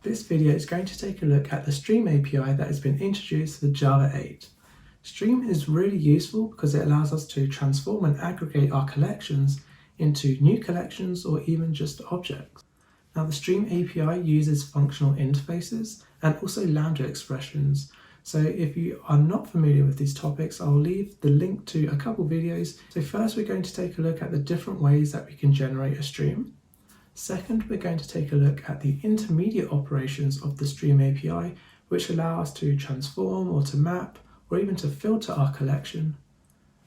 This video is going to take a look at the Stream API that has been introduced for Java 8. Stream is really useful because it allows us to transform and aggregate our collections into new collections or even just objects. Now the Stream API uses functional interfaces and also Lambda expressions. So if you are not familiar with these topics, I'll leave the link to a couple videos. So first we're going to take a look at the different ways that we can generate a stream. Second, we're going to take a look at the intermediate operations of the Stream API, which allow us to transform or to map or even to filter our collection.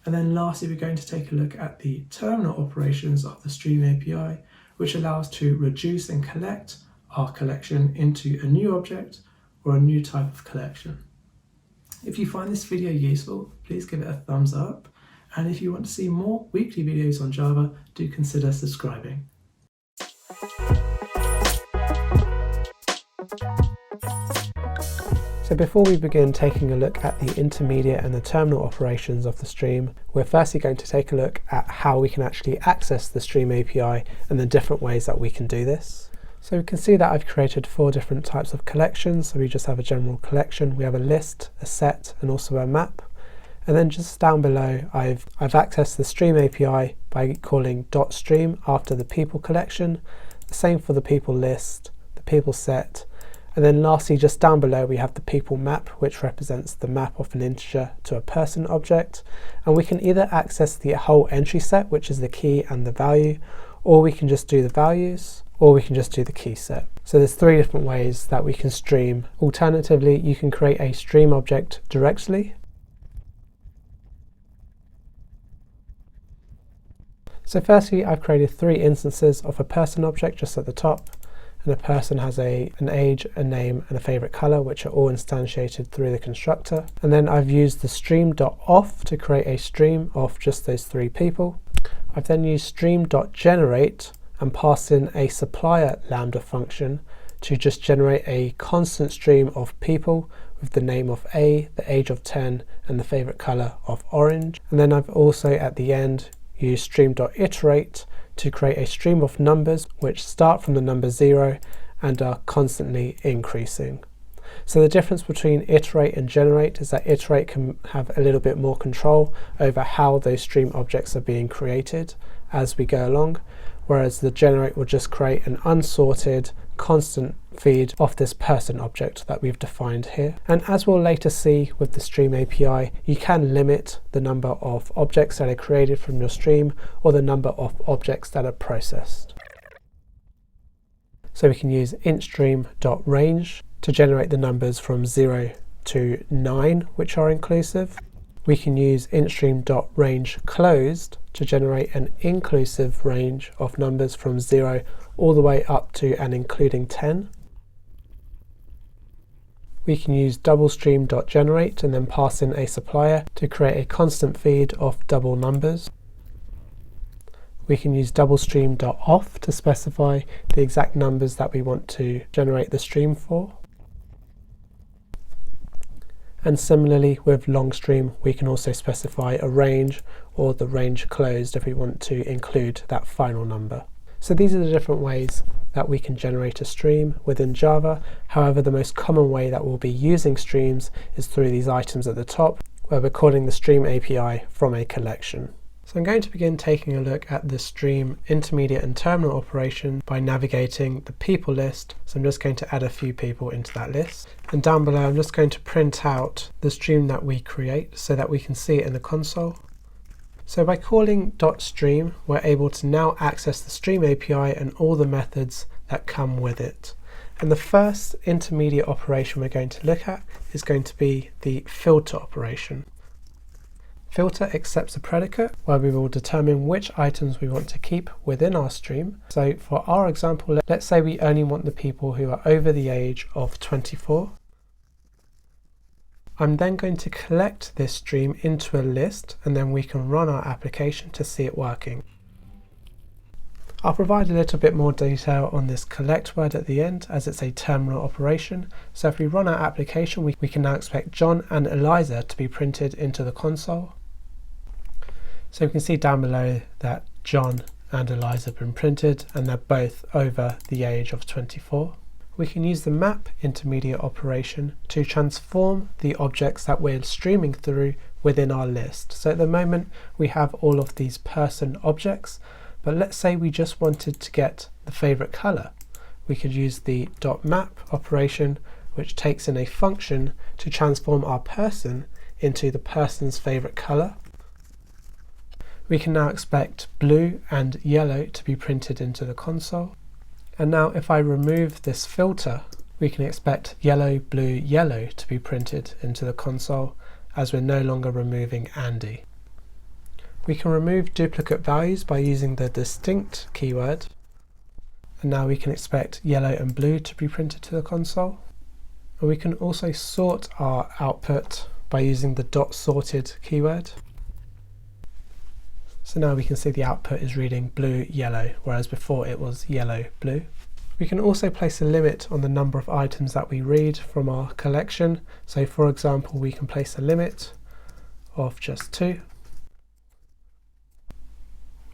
And then lastly, we're going to take a look at the terminal operations of the Stream API, which allow us to reduce and collect our collection into a new object or a new type of collection. If you find this video useful, please give it a thumbs up. And if you want to see more weekly videos on Java, do consider subscribing. So before we begin taking a look at the intermediate and the terminal operations of the stream, we're firstly going to take a look at how we can actually access the Stream API and the different ways that we can do this. So we can see that I've created 4 different types of collections. So we just have a general collection, we have a list, a set, and also a map. And then just down below, I've accessed the Stream API by calling .stream after the people collection, the same for the people list, the people set, and then lastly, just down below, we have the people map, which represents the map of an integer to a person object. And we can either access the whole entry set, which is the key and the value, or we can just do the values, or we can just do the key set. So there's 3 different ways that we can stream. Alternatively, you can create a stream object directly. So firstly, I've created 3 instances of a person object just at the top. And a person has an age, a name, and a favorite color, which are all instantiated through the constructor. And then I've used the stream.auth to create a stream of just those 3 people. I've then used stream.generate and passed in a supplier lambda function to just generate a constant stream of people with the name of A, the age of 10, and the favorite color of orange. And then I've also at the end used stream.iterate to create a stream of numbers which start from the number 0 and are constantly increasing. So the difference between iterate and generate is that iterate can have a little bit more control over how those stream objects are being created as we go along, whereas the generate will just create an unsorted constant feed of this person object that we've defined here. And as we'll later see with the Stream API, you can limit the number of objects that are created from your stream or the number of objects that are processed. So we can use intstream.range to generate the numbers from 0 to 9, which are inclusive. We can use intstream.range_closed to generate an inclusive range of numbers from 0 all the way up to and including 10. We can use doublestream.generate and then pass in a supplier to create a constant feed of double numbers. We can use doublestream.auth to specify the exact numbers that we want to generate the stream for. And similarly with longstream, we can also specify a range or the range closed if we want to include that final number. So these are the different ways that we can generate a stream within Java. However, the most common way that we'll be using streams is through these items at the top, where we're calling the Stream API from a collection. So I'm going to begin taking a look at the stream intermediate and terminal operation by navigating the people list. So I'm just going to add a few people into that list. And down below, I'm just going to print out the stream that we create so that we can see it in the console. So by calling .stream, we're able to now access the Stream API and all the methods that come with it. And the first intermediate operation we're going to look at is going to be the filter operation. Filter accepts a predicate where we will determine which items we want to keep within our stream. So for our example, let's say we only want the people who are over the age of 24. I'm then going to collect this stream into a list, and then we can run our application to see it working. I'll provide a little bit more detail on this collect word at the end, as it's a terminal operation. So if we run our application, we can now expect John and Eliza to be printed into the console. So we can see down below that John and Eliza have been printed, and they're both over the age of 24. we can use the map intermediate operation to transform the objects that we're streaming through within our list. So at the moment we have all of these person objects, but let's say we just wanted to get the favorite color. We could use the .map operation, which takes in a function to transform our person into the person's favorite color. We can now expect blue and yellow to be printed into the console. And now if I remove this filter, we can expect yellow, blue, yellow to be printed into the console, as we're no longer removing Andy. We can remove duplicate values by using the distinct keyword. And now we can expect yellow and blue to be printed to the console. And we can also sort our output by using the .sorted keyword. So now we can see the output is reading blue, yellow, whereas before it was yellow, blue. We can also place a limit on the number of items that we read from our collection. So for example, we can place a limit of just 2.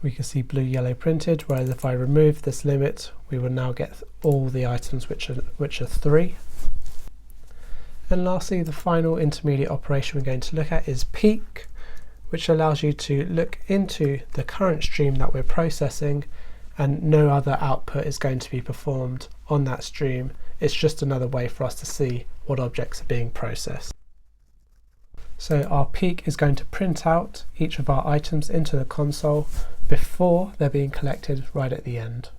We can see blue, yellow printed, whereas if I remove this limit, we will now get all the items which are 3. And lastly, the final intermediate operation we're going to look at is peek, which allows you to look into the current stream that we're processing, and no other output is going to be performed on that stream. It's just another way for us to see what objects are being processed. So our peek is going to print out each of our items into the console before they're being collected right at the end.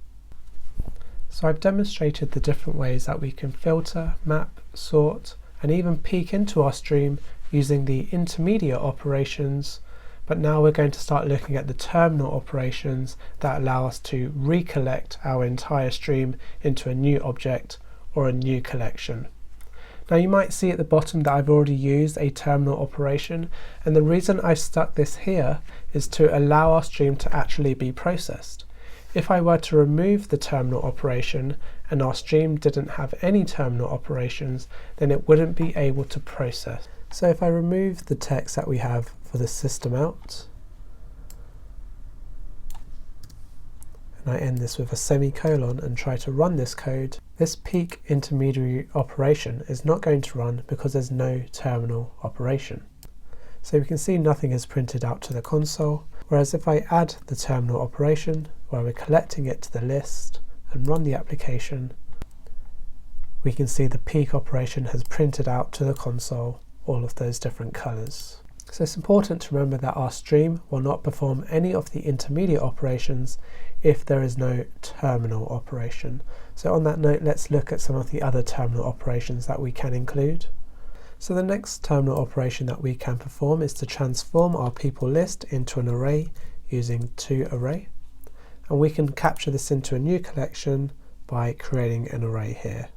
So I've demonstrated the different ways that we can filter, map, sort, and even peek into our stream using the intermediate operations, but now we're going to start looking at the terminal operations that allow us to recollect our entire stream into a new object or a new collection. Now you might see at the bottom that I've already used a terminal operation, and the reason I've stuck this here is to allow our stream to actually be processed. If I were to remove the terminal operation and our stream didn't have any terminal operations, then it wouldn't be able to process. So if I remove the text that we have for the system out, and I end this with a semicolon and try to run this code, this peek intermediary operation is not going to run because there's no terminal operation. So we can see nothing is printed out to the console, whereas if I add the terminal operation, where we're collecting it to the list, and run the application, we can see the peek operation has printed out to the console all of those different colors. So it's important to remember that our stream will not perform any of the intermediate operations if there is no terminal operation. So on that note, let's look at some of the other terminal operations that we can include. So the next terminal operation that we can perform is to transform our people list into an array using toArray. And we can capture this into a new collection by creating an array here.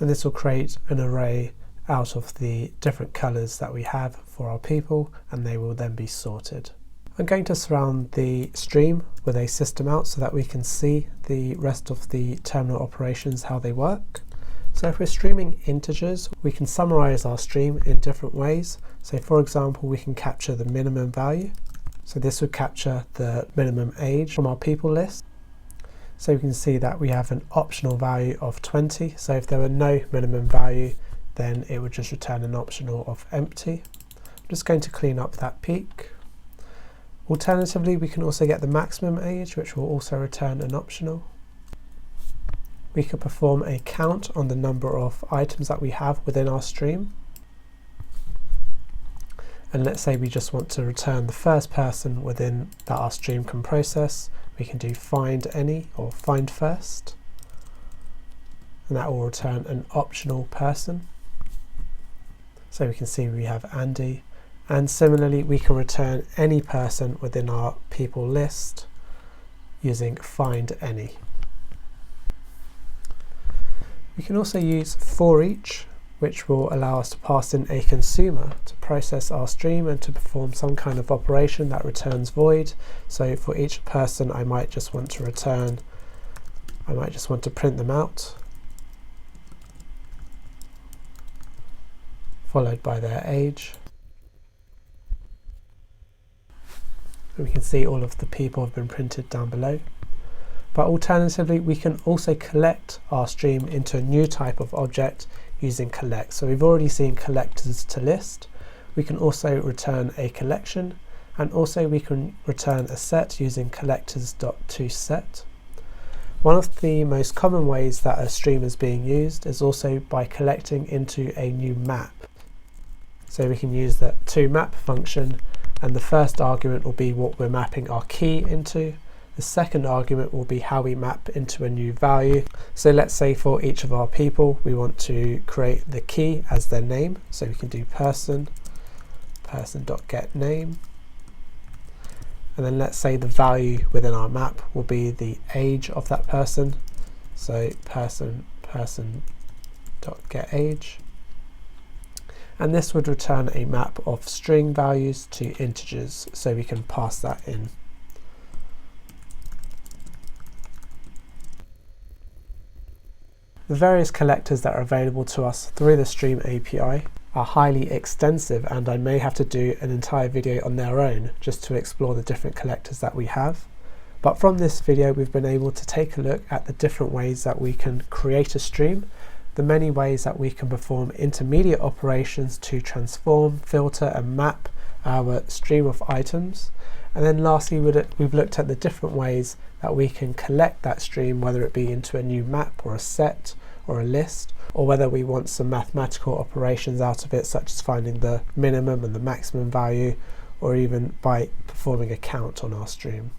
And this will create an array out of the different colors that we have for our people, and they will then be sorted. I'm going to surround the stream with a system out so that we can see the rest of the terminal operations, how they work. So if we're streaming integers, we can summarize our stream in different ways. So for example, we can capture the minimum value. So this would capture the minimum age from our people list. So you can see that we have an optional value of 20. So if there were no minimum value, then it would just return an optional of empty. I'm just going to clean up that peek. Alternatively, we can also get the maximum age, which will also return an optional. We could perform a count on the number of items that we have within our stream. And let's say we just want to return the first person within that our stream can process. We can do find any or find first, and that will return an optional person. So we can see we have Andy, and similarly we can return any person within our people list using find any. We can also use for each, which will allow us to pass in a consumer to process our stream and to perform some kind of operation that returns void. So for each person, I might just want to print them out, followed by their age. And we can see all of the people have been printed down below. But alternatively, we can also collect our stream into a new type of object using collect. So we've already seen collectors to list. We can also return a collection, and also we can return a set using collectors.toSet. One of the most common ways that a stream is being used is also by collecting into a new map. So we can use the toMap function, and the first argument will be what we're mapping our key into. The second argument will be how we map into a new value. So let's say for each of our people, we want to create the key as their name. So we can do person.getName. And then let's say the value within our map will be the age of that person. So person.getAge. And this would return a map of string values to integers, so we can pass that in. The various collectors that are available to us through the Stream API are highly extensive, and I may have to do an entire video on their own just to explore the different collectors that we have. But from this video, we've been able to take a look at the different ways that we can create a stream, the many ways that we can perform intermediate operations to transform, filter and map our stream of items. And then lastly, we've looked at the different ways that we can collect that stream, whether it be into a new map or a set or a list, or whether we want some mathematical operations out of it, such as finding the minimum and the maximum value, or even by performing a count on our stream.